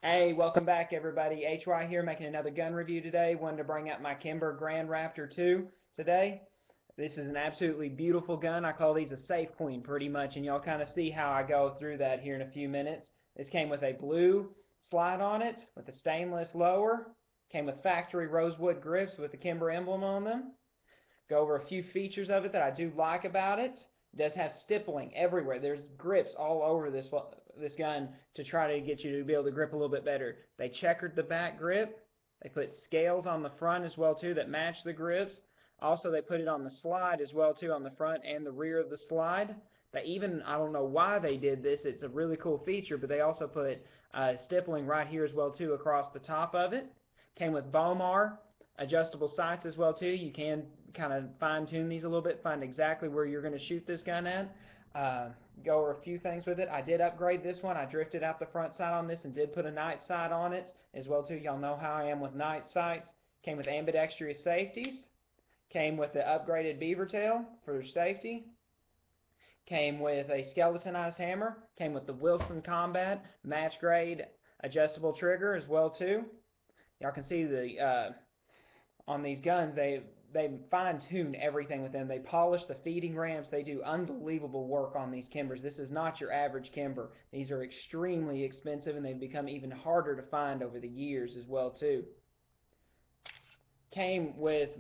Hey, welcome back everybody. HY here making another gun review today. Wanted to bring out my Kimber Grand Raptor 2 today. This is an absolutely beautiful gun. I call these a safe queen pretty much, and y'all kind of see how I go through that here in a few minutes. This came with a blue slide on it with a stainless lower. Came with factory rosewood grips with the Kimber emblem on them. Go over a few features of it that I do like about it. It does have stippling everywhere. There's grips all over this gun to try to get you to be able to grip a little bit better. They checkered the back grip. They put scales on the front as well too that match the grips. Also, they put it on the slide as well too, on the front and the rear of the slide. They even, I don't know why they did this. It's a really cool feature, but they also put stippling right here as well too across the top of it. Came with Bomar adjustable sights as well too. You can kind of fine tune these a little bit, find exactly where you're going to shoot this gun at. Go over a few things with it. I did upgrade this one. I drifted out the front sight on this and did put a night sight on it as well too. Y'all know how I am with night sights. Came with ambidextrous safeties. Came with the upgraded beaver tail for safety. Came with a skeletonized hammer. Came with the Wilson Combat match grade adjustable trigger as well too. Y'all can see the on these guns, they fine tune everything with them. They polish the feeding ramps. They do unbelievable work on these Kimbers. This is not your average Kimber. These are extremely expensive, and they've become even harder to find over the years as well too. Came with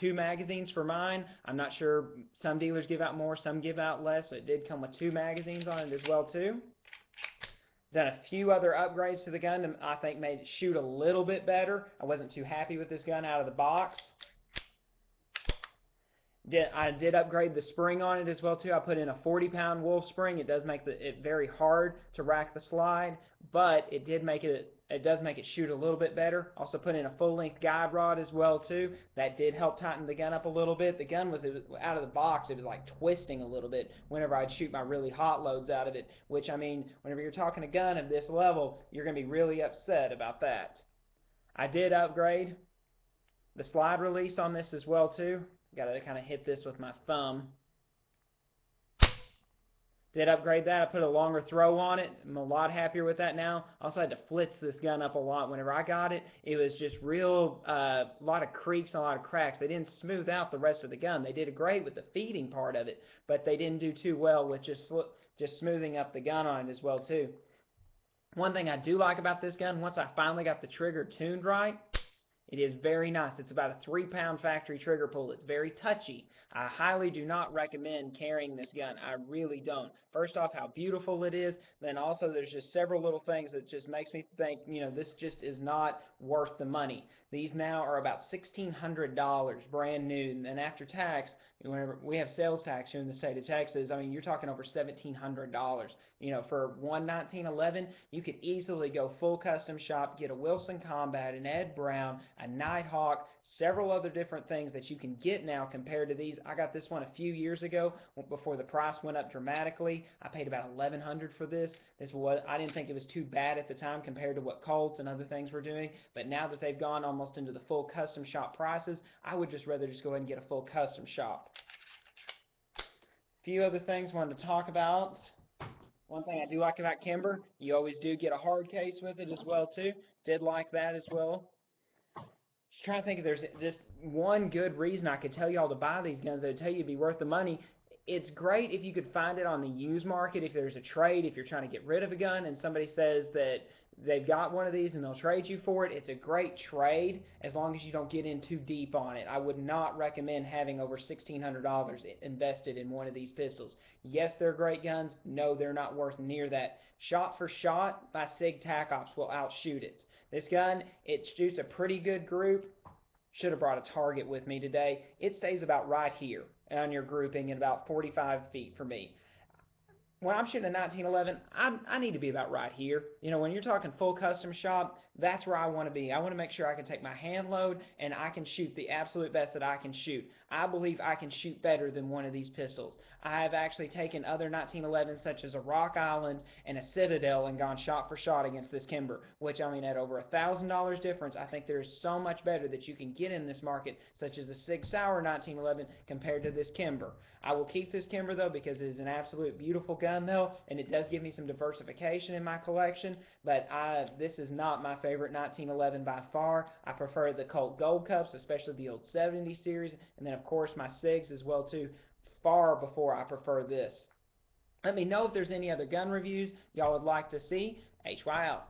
two magazines for mine. I'm not sure. Some dealers give out more, some give out less. So it did come with two magazines on it as well too. Done a few other upgrades to the gun that I think made it shoot a little bit better. I wasn't too happy with this gun out of the box. I did upgrade the spring on it as well too. I put in a 40-pound wolf spring. It does make it very hard to rack the slide, but it does make it shoot a little bit better. Also put in a full-length guide rod as well too. That did help tighten the gun up a little bit. The gun was out of the box. It was like twisting a little bit whenever I'd shoot my really hot loads out of it. Which, I mean, whenever you're talking a gun of this level, you're gonna be really upset about that. I did upgrade the slide release on this as well too. Got to kind of hit this with my thumb. Did upgrade that. I put a longer throw on it. I'm a lot happier with that now. Also had to flitz this gun up a lot. Whenever I got it, it was just real, a lot of creaks and a lot of cracks. They didn't smooth out the rest of the gun. They did great with the feeding part of it, but they didn't do too well with just smoothing up the gun on it as well too. One thing I do like about this gun, once I finally got the trigger tuned right, it is very nice. It's about a 3-pound factory trigger pull. It's very touchy. I highly do not recommend carrying this gun. I really don't. First off, how beautiful it is. Then also, there's just several little things that just makes me think, this just is not worth the money. These now are about $1,600 brand new, and after tax, whenever we have sales tax here in the state of Texas, I mean, you're talking over $1,700. For one 1911, you could easily go full custom shop, get a Wilson Combat, an Ed Brown, a Nighthawk, several other different things that you can get now compared to these. I got this one a few years ago before the price went up dramatically. I paid about $1,100 for this. I didn't think it was too bad at the time compared to what Colts and other things were doing, but now that they've gone almost into the full custom shop prices, I would just rather just go ahead and get a full custom shop. A few other things I wanted to talk about. One thing I do like about Kimber, you always do get a hard case with it as well too. Did like that as well. Just trying to think if there's just one good reason I could tell y'all to buy these guns that would tell you it'd be worth the money. It's great if you could find it on the used market, if there's a trade, if you're trying to get rid of a gun and somebody says that they've got one of these and they'll trade you for it. It's a great trade as long as you don't get in too deep on it. I would not recommend having over $1,600 invested in one of these pistols. Yes, they're great guns. No, they're not worth near that. Shot for shot, my SIG TAC Ops will outshoot it. This gun, it shoots a pretty good group. Should have brought a target with me today. It stays about right here on your grouping at about 45 feet for me. When I'm shooting a 1911, I need to be about right here. When you're talking full custom shop, that's where I want to be. I want to make sure I can take my hand load and I can shoot the absolute best that I can shoot. I believe I can shoot better than one of these pistols. I have actually taken other 1911s such as a Rock Island and a Citadel and gone shot for shot against this Kimber, which I mean at over $1,000 difference, I think there is so much better that you can get in this market, such as the Sig Sauer 1911 compared to this Kimber. I will keep this Kimber though because it is an absolute beautiful gun though, and it does give me some diversification in my collection. But this is not my favorite 1911 by far. I prefer the Colt Gold Cups, especially the old 70 series, and then of course my Sigs as well too. Far before I prefer this. Let me know if there's any other gun reviews y'all would like to see. HY out.